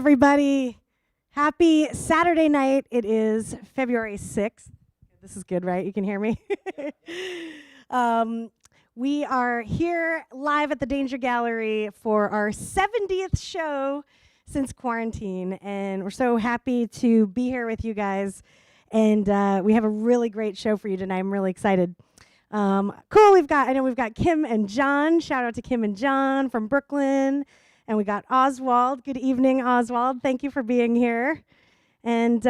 everybody. Happy Saturday night. It is February 6th. This is good, right? You can hear me? We are here live at the Danger Gallery for our 70th show since quarantine, and we're so happy to be here with you guys. And we have a really great show for you tonight. I'm really excited. Cool. We've got Kim and John. Shout out to Kim and John from Brooklyn. And we got Oswald. Good evening, Oswald. Thank you for being here. And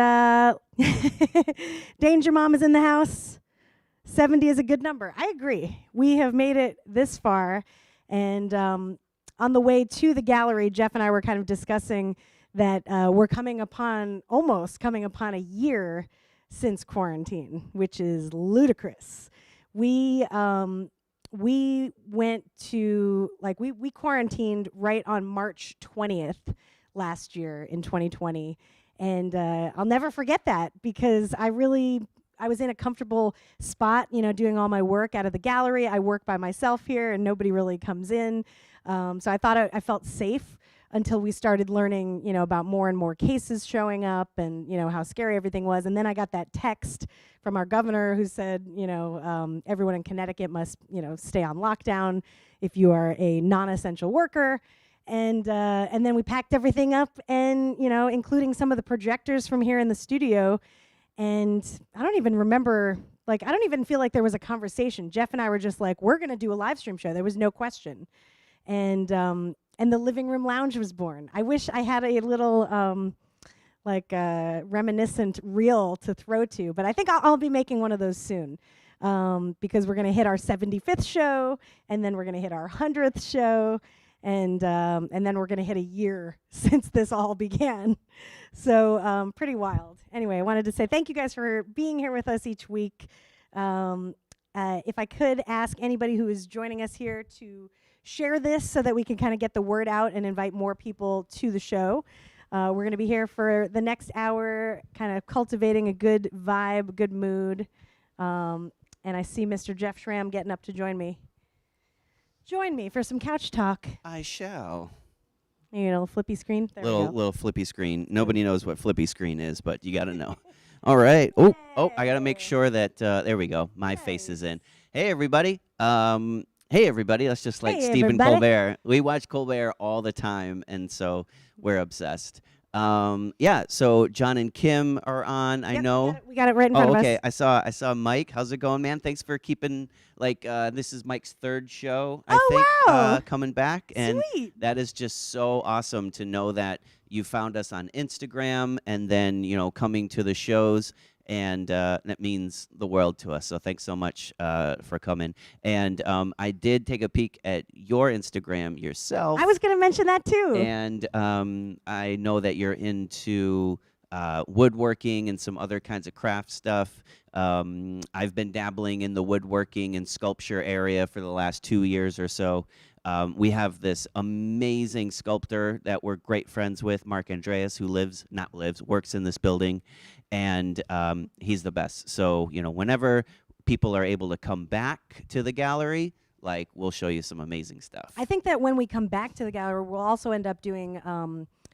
Danger Mom is in the house. 70 is a good number. I agree. We have made it this far. And on the way to the gallery, Jeff and I were kind of discussing that we're almost coming upon a year since quarantine, which is ludicrous. We went to, we quarantined right on March 20th last year in 2020. And I'll never forget that because I was in a comfortable spot, doing all my work out of the gallery. I work by myself here and nobody really comes in. So I thought I felt safe until we started learning, about more and more cases showing up and, how scary everything was. And then I got that text from our governor who said, everyone in Connecticut must, stay on lockdown if you are a non-essential worker. And then we packed everything up and, including some of the projectors from here in the studio. And I don't even remember, I don't even feel like there was a conversation. Jeff and I were just like, we're going to do a live stream show. There was no question. And the living room lounge was born. I wish I had a little reminiscent reel to throw to, but I think I'll be making one of those soon because we're going to hit our 75th show, and then we're going to hit our 100th show, and then we're going to hit a year since this all began. So pretty wild. Anyway, I wanted to say thank you guys for being here with us each week. If I could ask anybody who is joining us here to share this so that we can kind of get the word out and invite more people to the show. We're going to be here for the next hour, kind of cultivating a good vibe, good mood. And I see Mr. Jeff Schramm getting up to join me. Join me for some couch talk. I shall. Little flippy screen. There we go. Little flippy screen. Nobody knows what flippy screen is, but you got to know. All right. Oh, I got to make sure that, there we go. My face is in. Hey, everybody. Hey, everybody. That's just like Stephen Colbert. We watch Colbert all the time, and so we're obsessed. So John and Kim are on. I know. We got it right in front of us. Okay. I saw Mike. How's it going, man? Thanks for keeping, this is Mike's third show, I think, wow. Coming back. And Sweet. that is just so awesome to know that you found us on Instagram and then, coming to the shows. And that means the world to us. So thanks so much for coming. And I did take a peek at your Instagram yourself. I was going to mention that too. And I know that you're into woodworking and some other kinds of craft stuff. I've been dabbling in the woodworking and sculpture area for the last 2 years or so. We have this amazing sculptor that we're great friends with, Mark Andreas, who works in this building, and he's the best. So, whenever people are able to come back to the gallery, we'll show you some amazing stuff. I think that when we come back to the gallery, we'll also end up doing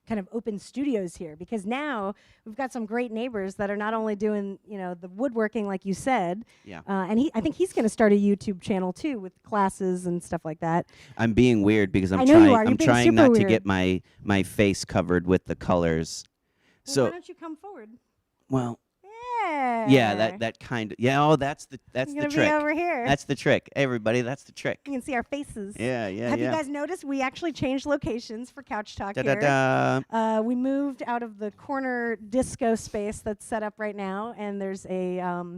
kind of open studios here, because now we've got some great neighbors that are not only doing, the woodworking like you said, and I think he's going to start a YouTube channel too with classes and stuff like that. I'm being weird because I'm trying not to get my face covered with the colors. Well, so why don't you come forward? Well, yeah, that kind of that's the trick. Be over here. That's the trick. Hey, everybody, that's the trick. You can see our faces. Yeah. Have you guys noticed we actually changed locations for Couch Talk here? Da-da-da. We moved out of the corner disco space that's set up right now, and there's a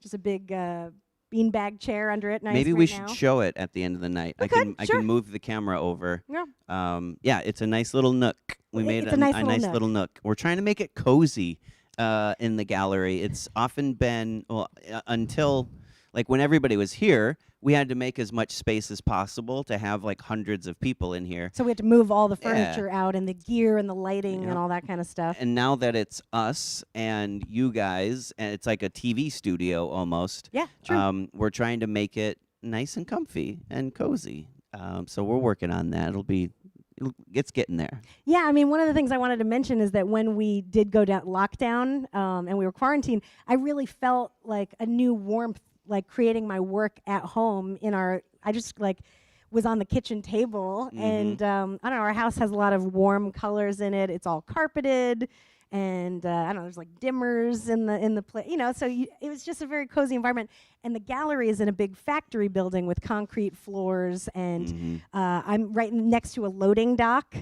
just a big beanbag chair under it. Nice. Maybe we should show it at the end of the night. I can move the camera over. Yeah. It's a nice little nook. We made a nice little nook. We're trying to make it cozy. In the gallery, it's often been until when everybody was here, we had to make as much space as possible to have hundreds of people in here. So we had to move all the furniture out and the gear and the lighting and all that kind of stuff. And now that it's us and you guys, and it's like a TV studio almost. Yeah, true. We're trying to make it nice and comfy and cozy. So we're working on that. it's getting there. Yeah, I mean, one of the things I wanted to mention is that when we did go down lockdown and we were quarantined, I really felt like a new warmth, like creating my work at home in our. I just like was on the kitchen table, and I don't know. Our house has a lot of warm colors in it. It's all carpeted, and I don't know. There's like dimmers in the place, you know. So it was just a very cozy environment. And the gallery is in a big factory building with concrete floors, and I'm right next to a loading dock.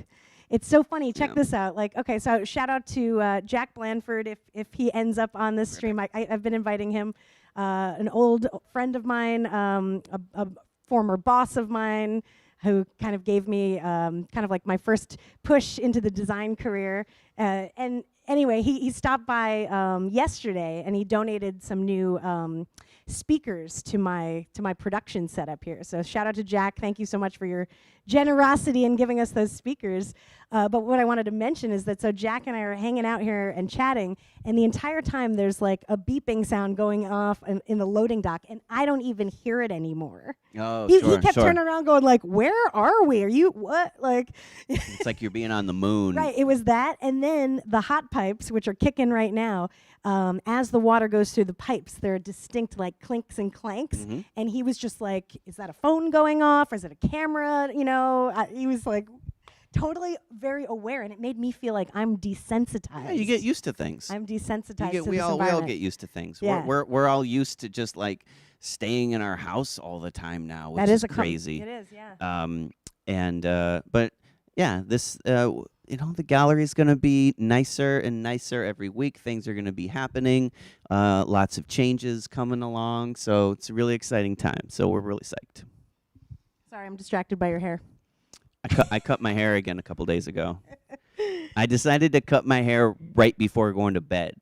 It's so funny. Check this out. Like, okay, so shout out to Jack Blanford if he ends up on this stream. I've been inviting him, an old friend of mine, a former boss of mine, who kind of gave me kind of like my first push into the design career. And anyway, he stopped by yesterday, and he donated some new speakers to my production setup here. So shout out to Jack. Thank you so much for your generosity in giving us those speakers. But what I wanted to mention is that so Jack and I are hanging out here and chatting, and the entire time there's like a beeping sound going off in the loading dock, and I don't even hear it anymore. Oh, he kept turning around going like, where are we? Are you what? Like it's like you're being on the moon. Right, it was that, and then the hot pipes, which are kicking right now, as the water goes through the pipes, there are distinct like clinks and clanks, and he was just like, is that a phone going off, or is it a camera? You know, he was like totally very aware, and it made me feel like I'm desensitized. Yeah, you get used to things. I'm desensitized to we this all environment. get used to things. Yeah. We're all used to just like staying in our house all the time now, which That is a crazy. It is, yeah. But yeah, this you know, the gallery is going to be nicer and nicer every week. Things are going to be happening. Lots of changes coming along, so it's a really exciting time. So we're really psyched. Sorry, I'm distracted by your hair. I cut my hair again a couple days ago. I decided to cut my hair right before going to bed.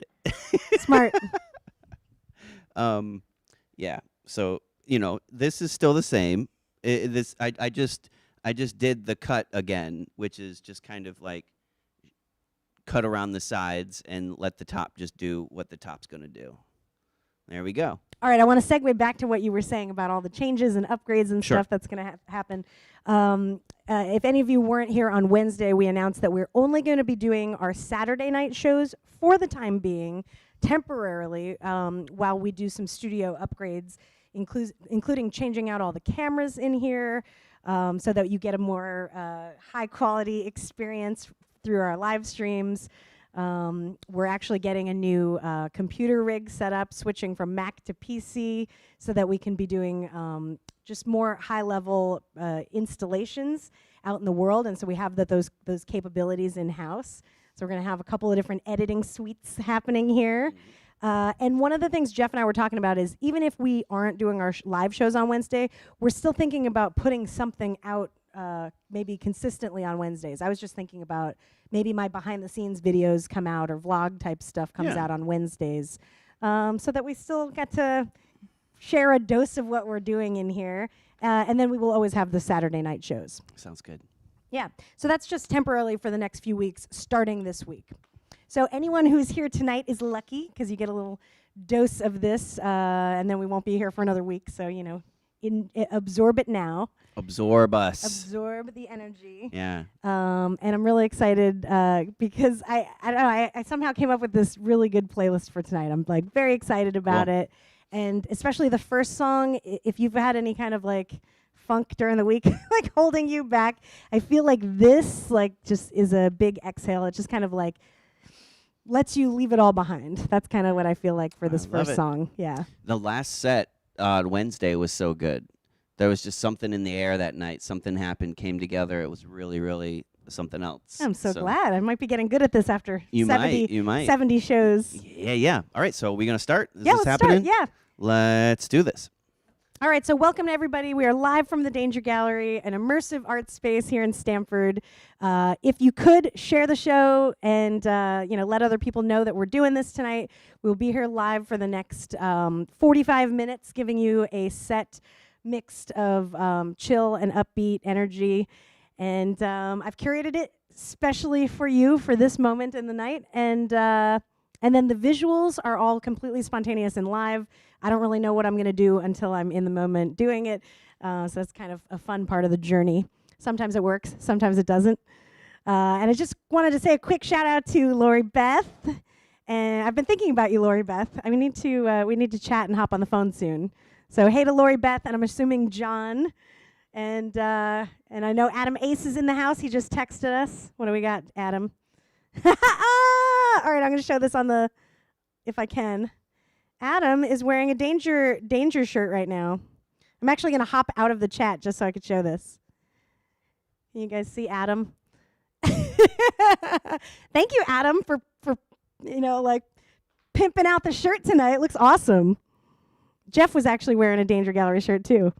Smart. Yeah. So, you know, this is still the same. I just did the cut again, which is just kind of like cut around the sides and let the top just do what the top's going to do. There we go. All right, I want to segue back to what you were saying about all the changes and upgrades and stuff that's going to happen. If any of you weren't here on Wednesday, we announced that we're only going to be doing our Saturday night shows for the time being, temporarily, while we do some studio upgrades, including changing out all the cameras in here so that you get a more high-quality experience through our live streams. We're actually getting a new computer rig set up, switching from Mac to PC so that we can be doing just more high-level installations out in the world, and so we have those capabilities in-house. So we're going to have a couple of different editing suites happening here. And one of the things Jeff and I were talking about is even if we aren't doing our live shows on Wednesday, we're still thinking about putting something out maybe consistently on Wednesdays. I was just thinking about maybe my behind-the-scenes videos come out or vlog-type stuff comes out on Wednesdays, so that we still get to share a dose of what we're doing in here. And then we will always have the Saturday night shows. Sounds good. Yeah, so that's just temporarily for the next few weeks, starting this week. So anyone who's here tonight is lucky because you get a little dose of this, and then we won't be here for another week. So, you know, absorb it now. Absorb us. Absorb the energy. Yeah. And I'm really excited because I don't know, I somehow came up with this really good playlist for tonight. I'm like very excited about it. And especially the first song, if you've had any kind of like funk during the week, like holding you back, I feel like this like just is a big exhale. It just kind of like lets you leave it all behind. That's kind of what I feel like for this first song. Yeah. The last set on Wednesday was so good. There was just something in the air that night. Something happened, came together. It was really, really something else. I'm so glad. I might be getting good at this after 70 shows. Yeah. All right, so are we going to start? Is this let's happening? Start. Yeah. Let's do this. All right, so welcome to everybody. We are live from the Danger Gallery, an immersive art space here in Stamford. If you could share the show and let other people know that we're doing this tonight, we'll be here live for the next 45 minutes, giving you a set mixed of chill and upbeat energy. And I've curated it specially for you for this moment in the night. And then the visuals are all completely spontaneous and live. I don't really know what I'm going to do until I'm in the moment doing it. So that's kind of a fun part of the journey. Sometimes it works, sometimes it doesn't. And I just wanted to say a quick shout out to Lori Beth. And I've been thinking about you, Lori Beth. We need to chat and hop on the phone soon. So hey to Lori Beth, and I'm assuming John. And I know Adam Ace is in the house. He just texted us. What do we got, Adam? All right, I'm going to show this on the, if I can. Adam is wearing a danger shirt right now. I'm actually going to hop out of the chat just so I could show this. Can you guys see Adam? Thank you, Adam, for like pimping out the shirt tonight. It looks awesome. Jeff was actually wearing a Danger Gallery shirt too.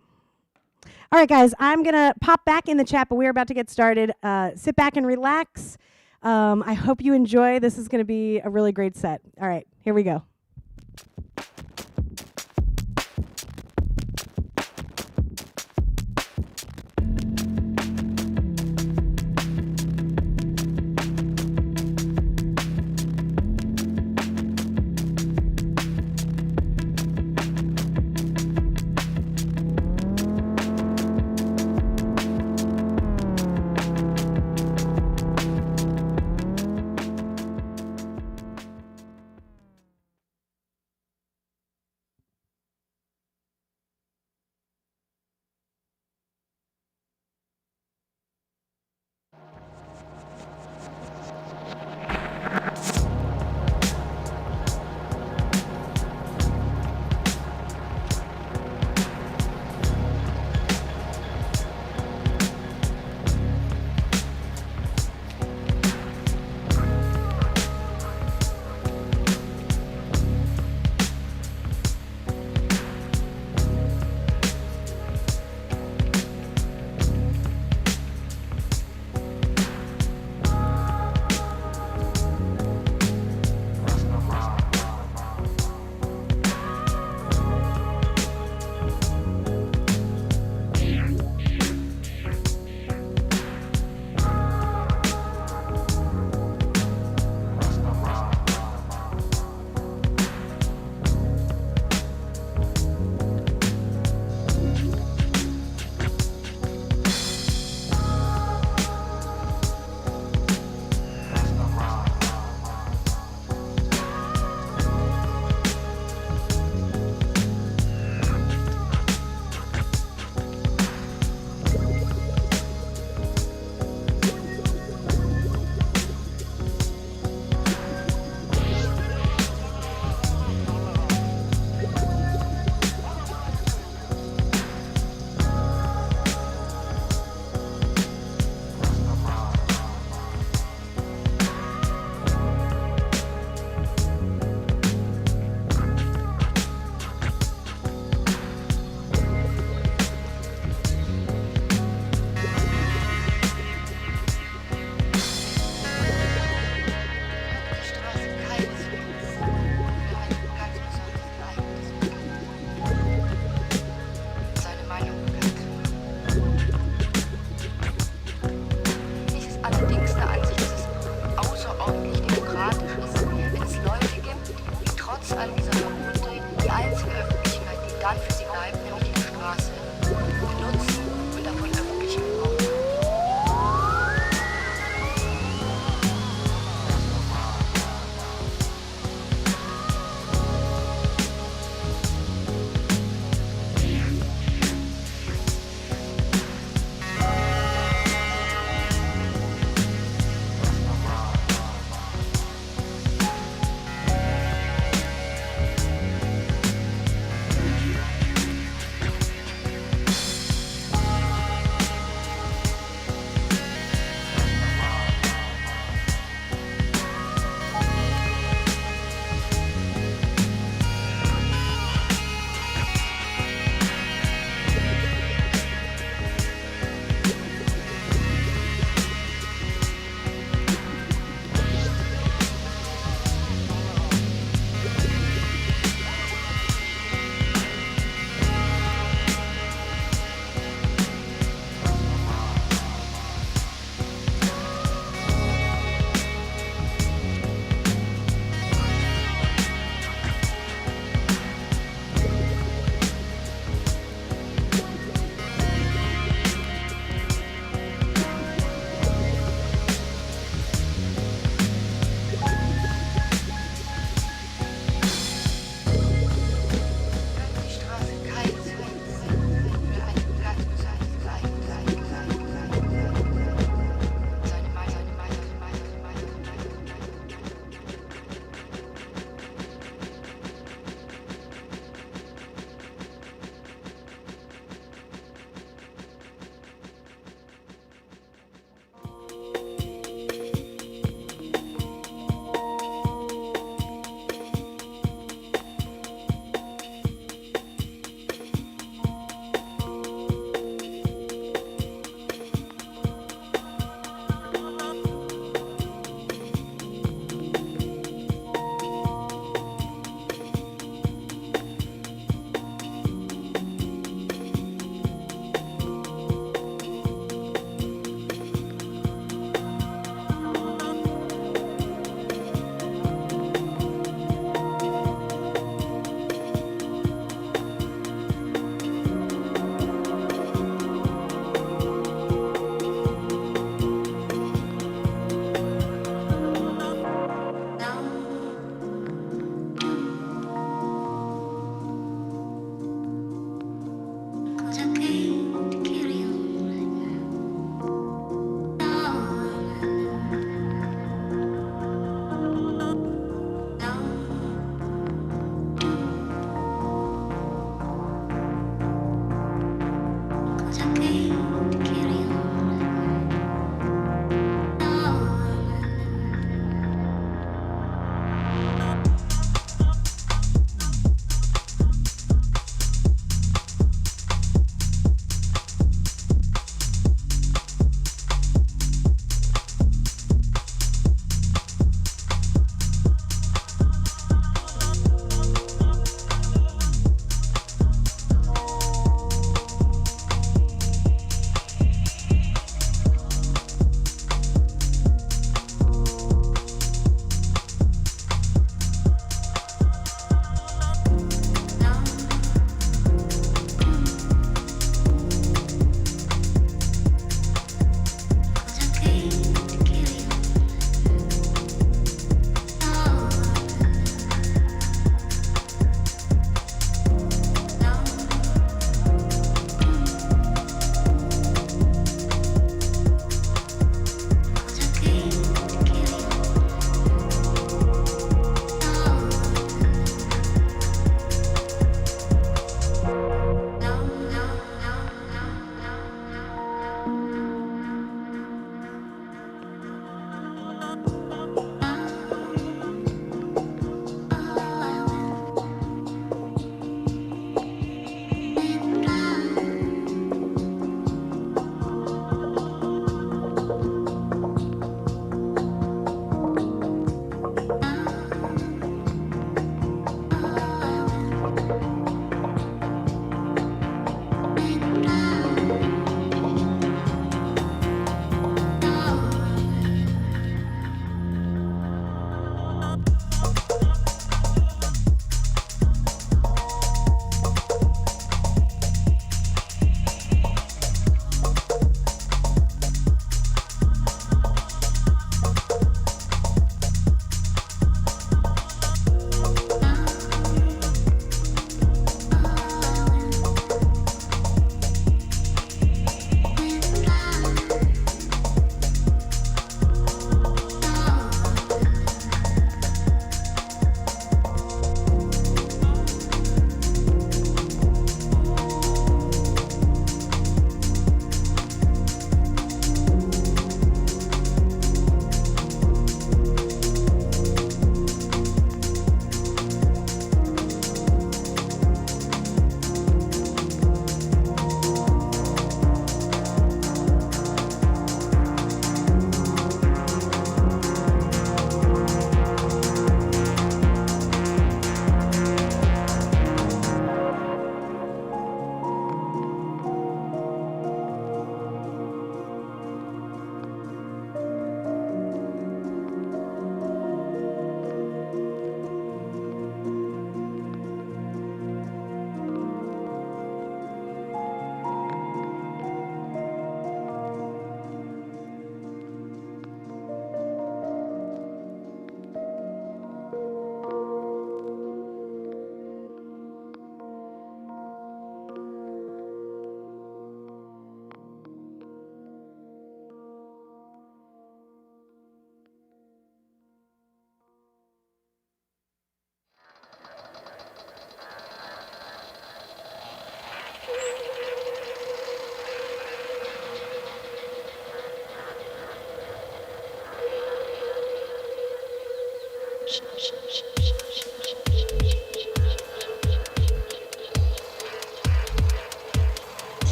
All right, guys, I'm going to pop back in the chat, but we're about to get started. Sit back and relax. I hope you enjoy. This is going to be a really great set. All right, here we go.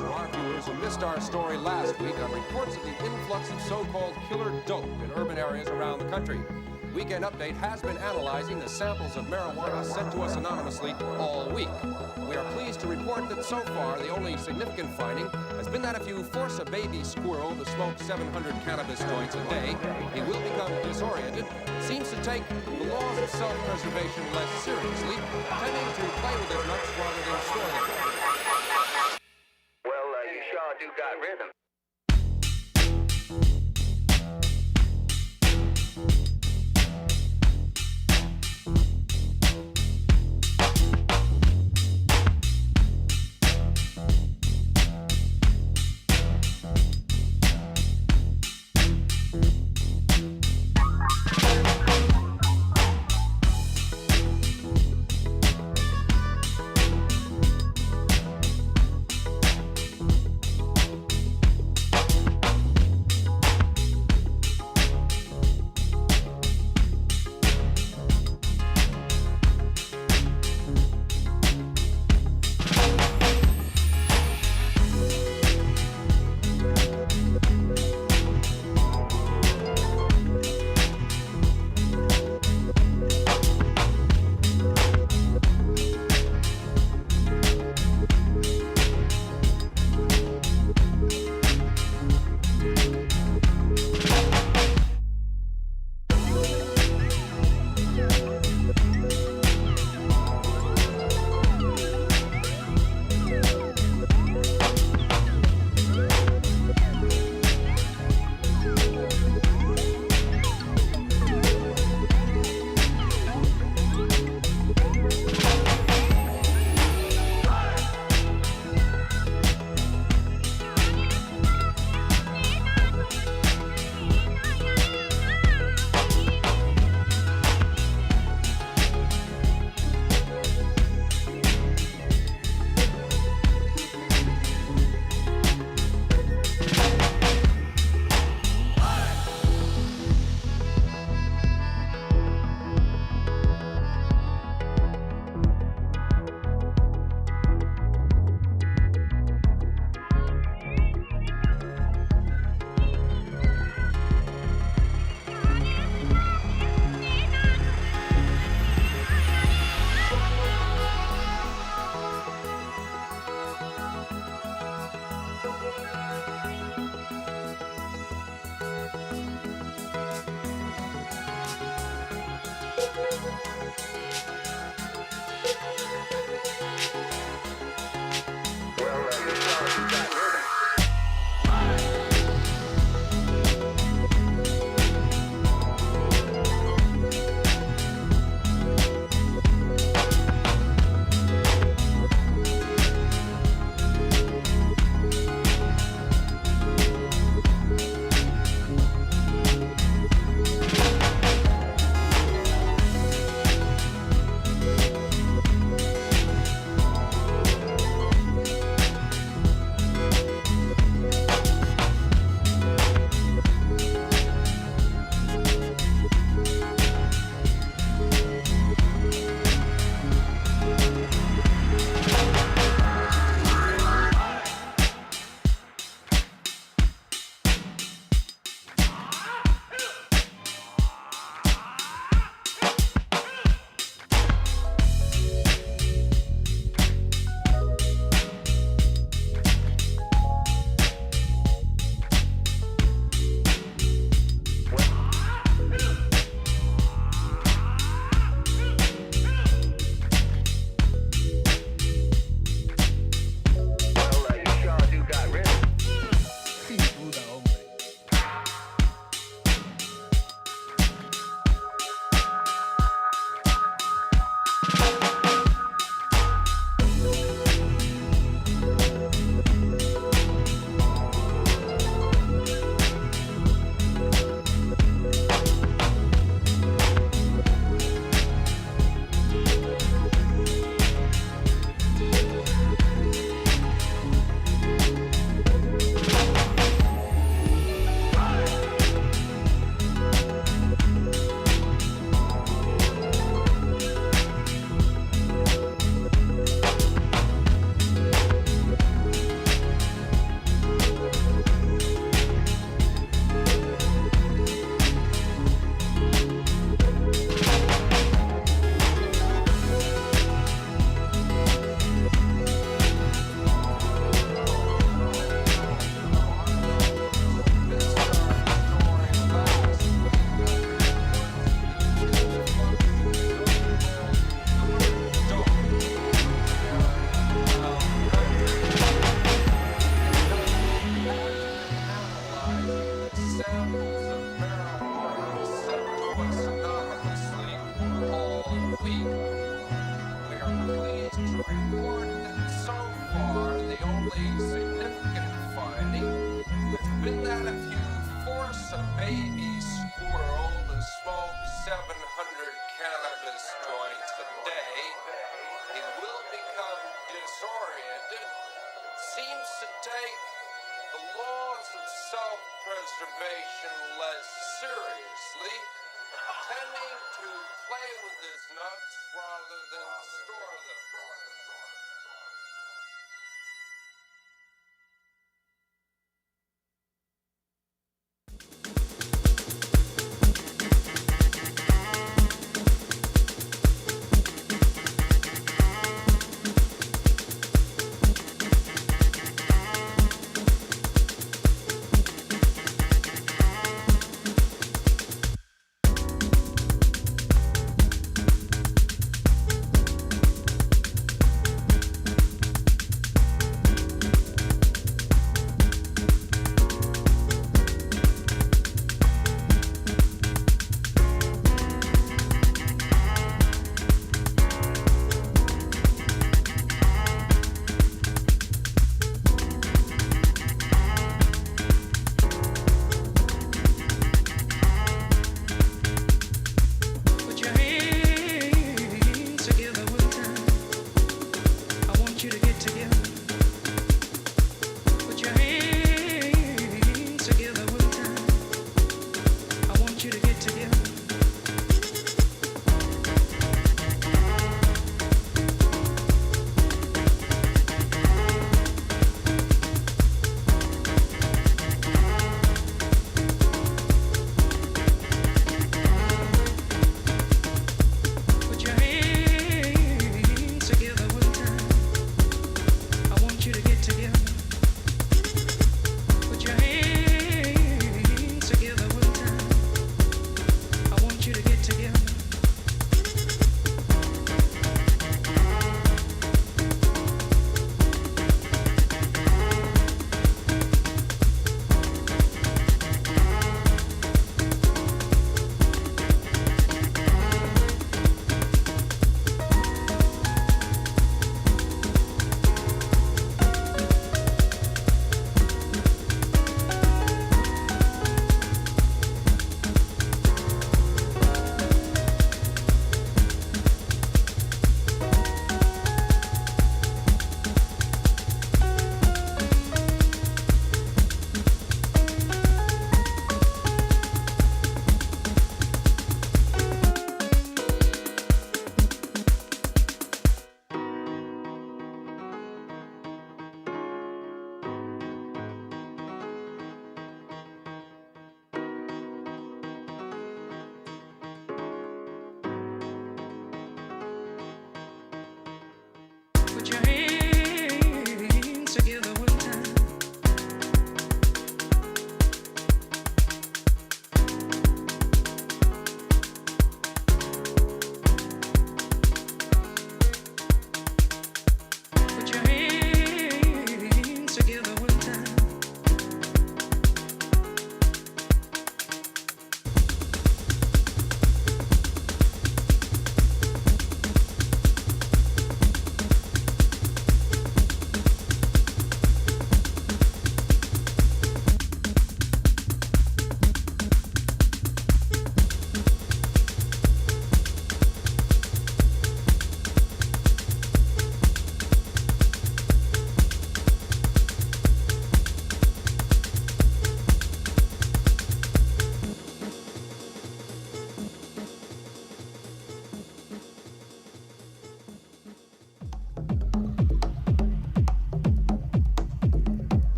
Our viewers who missed our story last week on reports of the influx of so-called killer dope in urban areas around the country. Weekend Update has been analyzing the samples of marijuana sent to us anonymously all week. We are pleased to report that so far the only significant finding has been that if you force a baby squirrel to smoke 700 cannabis joints a day, he will become disoriented, seems to take the laws of self-preservation less seriously, tending to play with his nuts rather than store them. Well, you sure do got rhythm. destroy today, he will become disoriented, seems to take the laws of self-preservation less seriously, tending to play with his nuts rather than store them.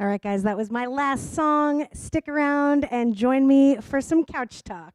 All right, guys, that was my last song. Stick around and join me for some couch talk.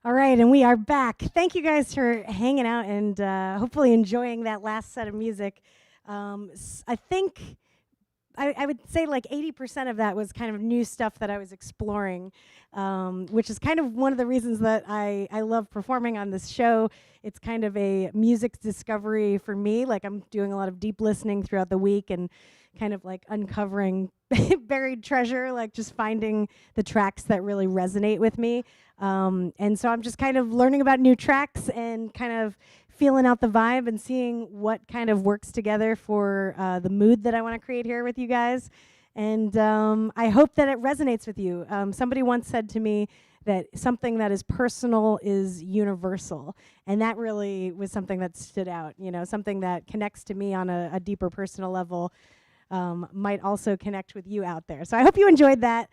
All right, and we are back. Thank you guys for hanging out and hopefully enjoying that last set of music. I think I would say like 80% of that was kind of new stuff that I was exploring, which is kind of one of the reasons that I love performing on this show. It's kind of a music discovery for me. Like I'm doing a lot of deep listening throughout the week and kind of like uncovering buried treasure, like just finding the tracks that really resonate with me. And so I'm just kind of learning about new tracks and kind of feeling out the vibe and seeing what kind of works together for the mood that I want to create here with you guys. And I hope that it resonates with you. Somebody once said to me that something that is personal is universal. And that really was something that stood out. You know, something that connects to me on a deeper personal level might also connect with you out there. So I hope you enjoyed that,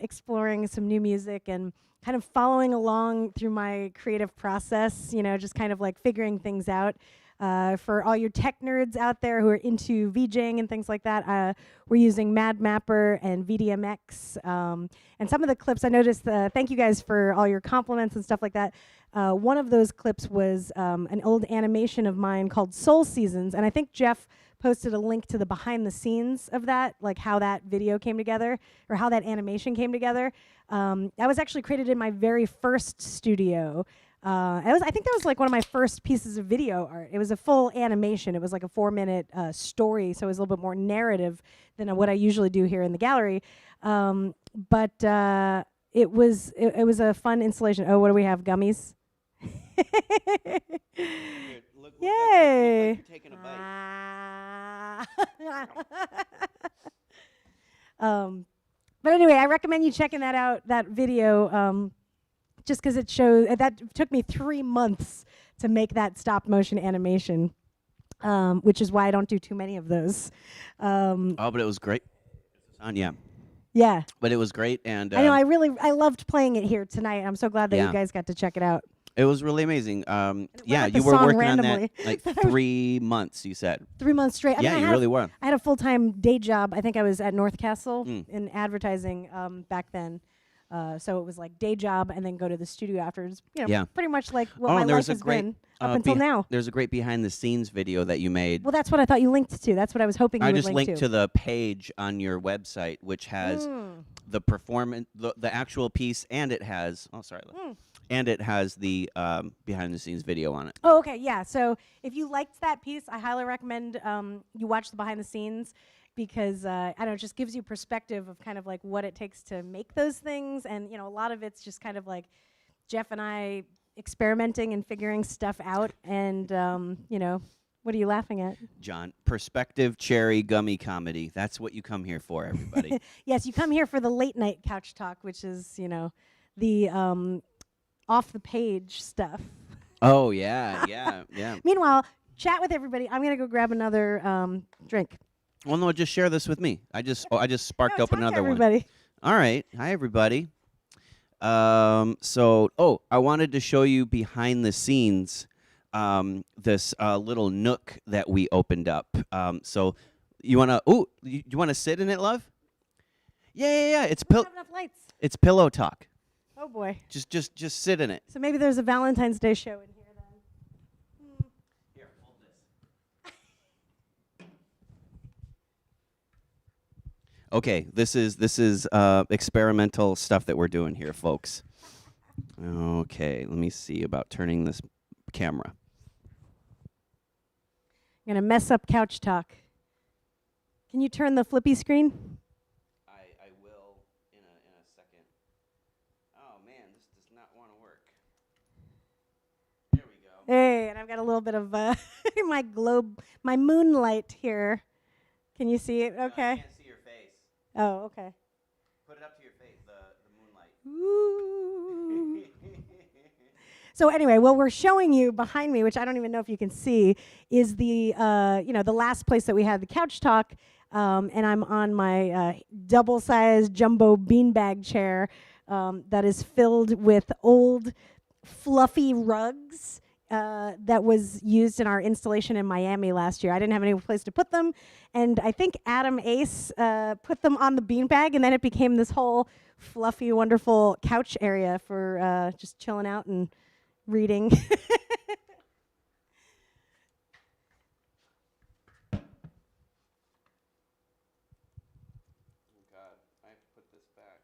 exploring some new music and kind of following along through my creative process, you know, just kind of like figuring things out. For all your tech nerds out there who are into VJing and things like that, we're using Mad Mapper and VDMX. And some of the clips I noticed, thank you guys for all your compliments and stuff like that. One of those clips was an old animation of mine called Soul Seasons. And I think Jeff posted a link to the behind the scenes of that, like how that video came together or how that animation came together. That was actually created in my very first studio. I think that was like one of my first pieces of video art. It was a full animation. It was like a 4-minute story, so it was a little bit more narrative than what I usually do here in the gallery. But it was a fun installation. Oh, what do we have? Gummies. Yay! Look like you're taking a bite. But anyway, I recommend you checking that out, that video, just because it shows, that took me 3 months to make that stop motion animation, which is why I don't do too many of those. Oh, but it was great. Yeah. Yeah. But it was great, and I know, I loved playing it here tonight. I'm so glad that you guys got to check it out. it was really amazing. Yeah, out you the were song working randomly. on that like 3 months, you said. 3 months straight. I Yeah, mean, you really were. I had a full-time day job. I think I was at North Castle in advertising back then. So it was like day job and then go to the studio afterwards. You know, Yeah. pretty much like what Oh, my and there life was a has great, been up until now. There's a great behind-the-scenes video that you made. Well, that's what I thought you linked to. That's what I was hoping you I would just link linked to the page on your website, which has the performance, the actual piece, and it has and it has the behind-the-scenes video on it. Oh, okay, yeah. So if you liked that piece, I highly recommend you watch the behind the scenes because I don't know, it just gives you perspective of kind of like what it takes to make those things, and you know, a lot of it's just kind of like Jeff and I experimenting and figuring stuff out, and you know, what are you laughing at? John, perspective cherry gummy comedy. That's what you come here for, everybody. Yes, you come here for the late night couch talk, which is, you know, the off the page stuff. Oh yeah, yeah, yeah. Meanwhile, chat with everybody. I'm gonna go grab another drink. Well, no, just share this with me. I just sparked No, up talk to another one. everybody. All right. Hi, everybody. I wanted to show you behind the scenes this little nook that we opened up. So you want to sit in it, love? Yeah. It's We don't have enough lights. it's pillow talk. Oh boy. Just sit in it. So maybe there's a Valentine's Day show in here then. Here, hold this. Okay, this is experimental stuff that we're doing here, folks. Okay, let me see about turning this camera. I'm gonna mess up couch talk. Can you turn the flippy screen? I will in a second. Oh man, this does not want to work. There we go. Hey, and I've got a little bit of my globe, my moonlight here. Can you see it? No, I Okay. can't see your face. Oh, okay. Put it up to your face, the moonlight. Ooh. So anyway, what we're showing you behind me, which I don't even know if you can see, is the the last place that we had the couch talk, and I'm on my double-sized jumbo beanbag chair that is filled with old, fluffy rugs that was used in our installation in Miami last year. I didn't have any place to put them, and I think Adam Ace put them on the beanbag, and then it became this whole fluffy, wonderful couch area for just chilling out and reading. Oh God, I have to put this back.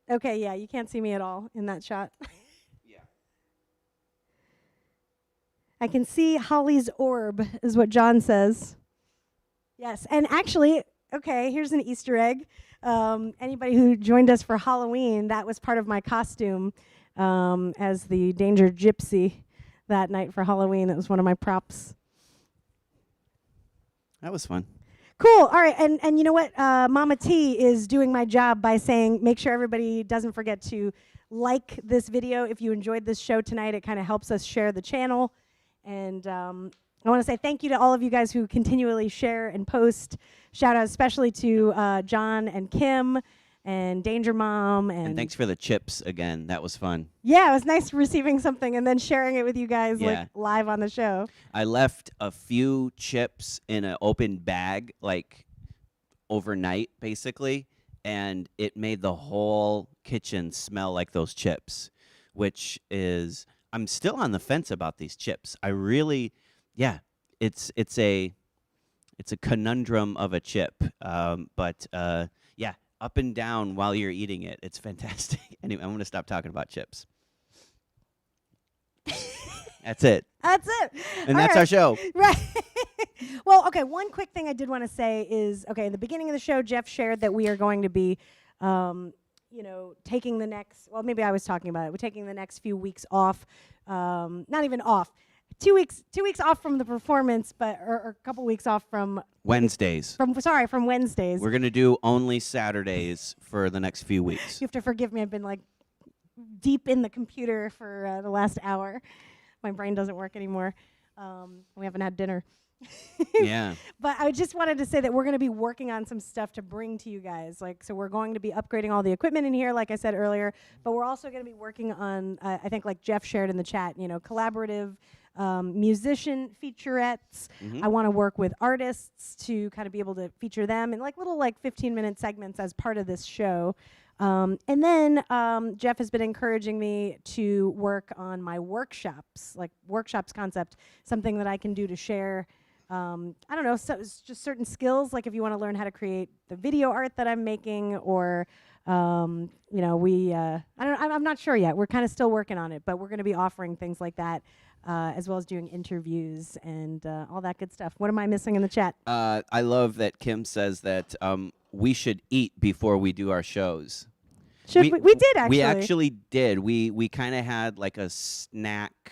Okay, yeah, you can't see me at all in that shot. Yeah. I can see Holly's orb, is what John says. Yes, and actually, okay, here's an Easter egg. Anybody who joined us for Halloween, that was part of my costume as the Danger Gypsy that night for Halloween. That was one of my props. That was fun. Cool. All right. And you know what? Mama T is doing my job by saying, make sure everybody doesn't forget to like this video. If you enjoyed this show tonight, it kind of helps us share the channel. And I want to say thank you to all of you guys who continually share and post. Shout out especially to John and Kim and Danger Mom. And thanks for the chips again. That was fun. Yeah, it was nice receiving something and then sharing it with you guys like live on the show. I left a few chips in an open bag, like overnight, basically, and it made the whole kitchen smell like those chips, which is, I'm still on the fence about these chips. I really, it's a conundrum of a chip, but yeah, up and down while you're eating it. It's fantastic. Anyway, I'm going to stop talking about chips. That's it. That's it. And that's our show. Right. Well, okay, one quick thing I did want to say is, okay, in the beginning of the show, Jeff shared that we are going to be, taking the next, well, maybe I was talking about it. We're taking the next few weeks off, not even off. 2 weeks off from the performance, but or a couple weeks off from Wednesdays. From Wednesdays. We're going to do only Saturdays for the next few weeks. You have to forgive me. I've been like deep in the computer for the last hour. My brain doesn't work anymore. We haven't had dinner. Yeah. But I just wanted to say that we're going to be working on some stuff to bring to you guys. So we're going to be upgrading all the equipment in here, like I said earlier. But we're also going to be working on, I think, like Jeff shared in the chat, collaborative musician featurettes. Mm-hmm. I want to work with artists to kind of be able to feature them in like little 15-minute segments as part of this show. And then Jeff has been encouraging me to work on my workshops concept, something that I can do to share. I don't know, so it's just certain skills, like if you want to learn how to create the video art that I'm making, or I'm not sure yet. We're kind of still working on it, but we're going to be offering things like that, as well as doing interviews and all that good stuff. What am I missing in the chat? I love that Kim says that we should eat before we do our shows. We did actually. We actually did. We kind of had like a snack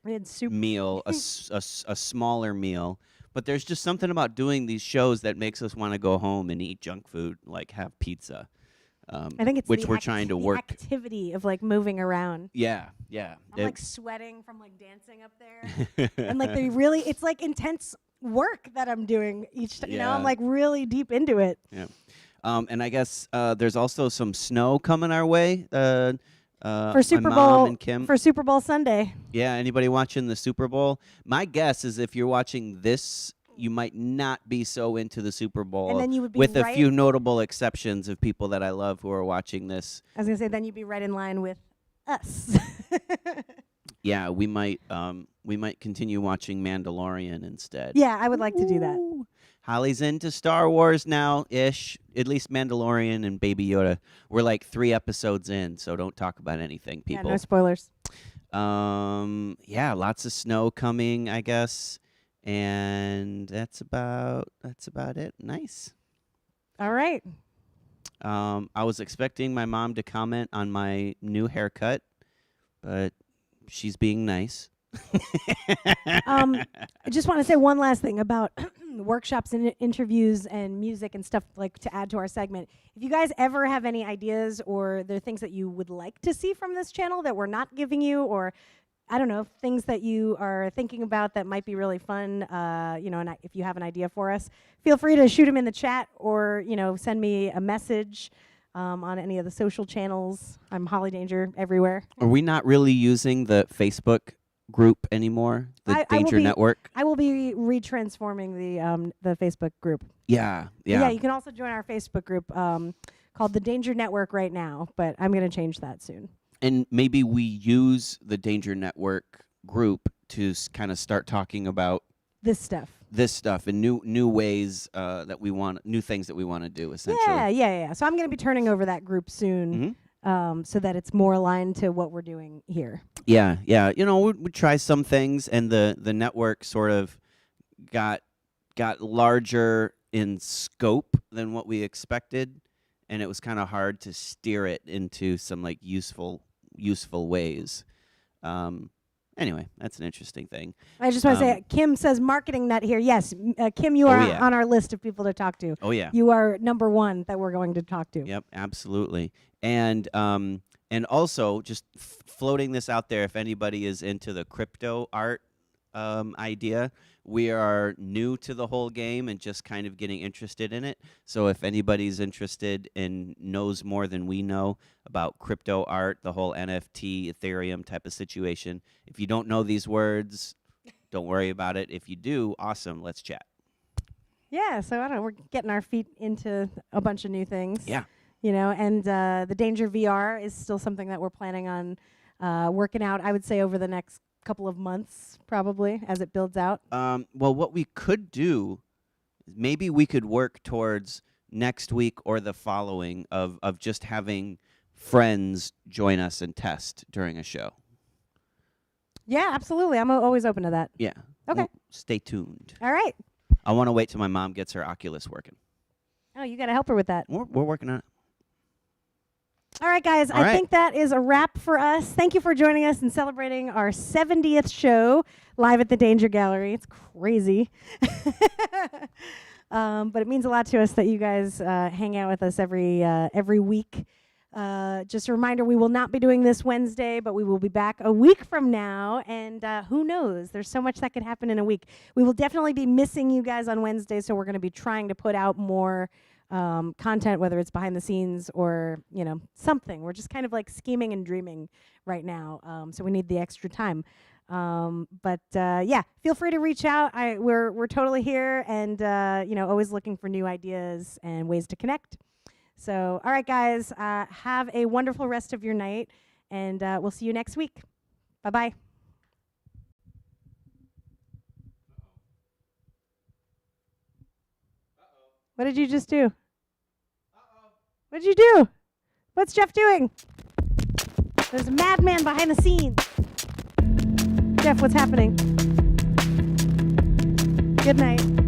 We had soup meal, a smaller meal. But there's just something about doing these shows that makes us want to go home and eat junk food, like have pizza. I think it's which we're trying to work. The activity of moving around. Yeah. I'm sweating from dancing up there, and it's intense work that I'm doing each time. Yeah. I'm really deep into it. Yeah. And I guess there's also some snow coming our way. For Super my Bowl mom and Kim. For Super Bowl Sunday. Yeah, anybody watching the Super Bowl? My guess is if you're watching this, you might not be so into the Super Bowl. And then you would be with a few notable exceptions of people that I love who are watching this. I was gonna say then you'd be right in line with us. Yeah, we might continue watching Mandalorian instead. Yeah, I would like to do that. Holly's into Star Wars now-ish, at least Mandalorian and Baby Yoda. We're like 3 episodes in, so don't talk about anything, Yeah, people. no spoilers. Yeah, lots of snow coming, I guess, and that's about it. Nice. All right. I was expecting my mom to comment on my new haircut, but she's being nice. I just want to say one last thing about workshops and interviews and music and stuff like to add to our segment. If you guys ever have any ideas or there are things that you would like to see from this channel that we're not giving you, or I don't know, things that you are thinking about that might be really fun, and if you have an idea for us, feel free to shoot them in the chat or, send me a message on any of the social channels. I'm Holly Danger everywhere. Are we not really using the Facebook group anymore? The Danger Network? I will be retransforming the Facebook group. Yeah. Yeah, you can also join our Facebook group called the Danger Network right now, but I'm going to change that soon. And maybe we use the Danger Network group to kind of start talking about this stuff and new ways that we want, new things that we want to do, essentially. Yeah. So I'm going to be turning over that group soon, so that it's more aligned to what we're doing here. Yeah. We try some things, and the network sort of got larger in scope than what we expected, and it was kind of hard to steer it into some like useful ways. Anyway, that's an interesting thing. I just want to say, Kim says marketing nut here. Yes, Kim, you are on our list of people to talk to. Oh yeah, you are number one that we're going to talk to. Yep, absolutely. And also just floating this out there, if anybody is into the crypto art idea, we are new to the whole game and just kind of getting interested in it. So if anybody's interested and knows more than we know about crypto art, the whole NFT, Ethereum type of situation, if you don't know these words, don't worry about it. If you do, awesome, let's chat. Yeah, so I don't know, we're getting our feet into a bunch of new things. Yeah. And the Danger VR is still something that we're planning on working out, I would say, over the next couple of months, probably, as it builds out. Well, what we could do, maybe we could work towards next week or the following of just having friends join us and test during a show. Yeah, absolutely. I'm always open to that. Yeah. Okay. Well, stay tuned. All right. I want to wait till my mom gets her Oculus working. Oh, you got to help her with that. We're working on it. All right, guys. I think that is a wrap for us. Thank you for joining us and celebrating our 70th show live at the Danger Gallery. It's crazy. But it means a lot to us that you guys hang out with us every week. Just a reminder, we will not be doing this Wednesday, but we will be back a week from now. And who knows? There's so much that could happen in a week. We will definitely be missing you guys on Wednesday, so we're going to be trying to put out more content, whether it's behind the scenes or, something. We're just kind of like scheming and dreaming right now. So we need the extra time. But feel free to reach out. We're totally here and, always looking for new ideas and ways to connect. So, all right, guys, have a wonderful rest of your night, and we'll see you next week. Bye-bye. What did you just do? What did you do? What's Jeff doing? There's a madman behind the scenes. Jeff, what's happening? Good night.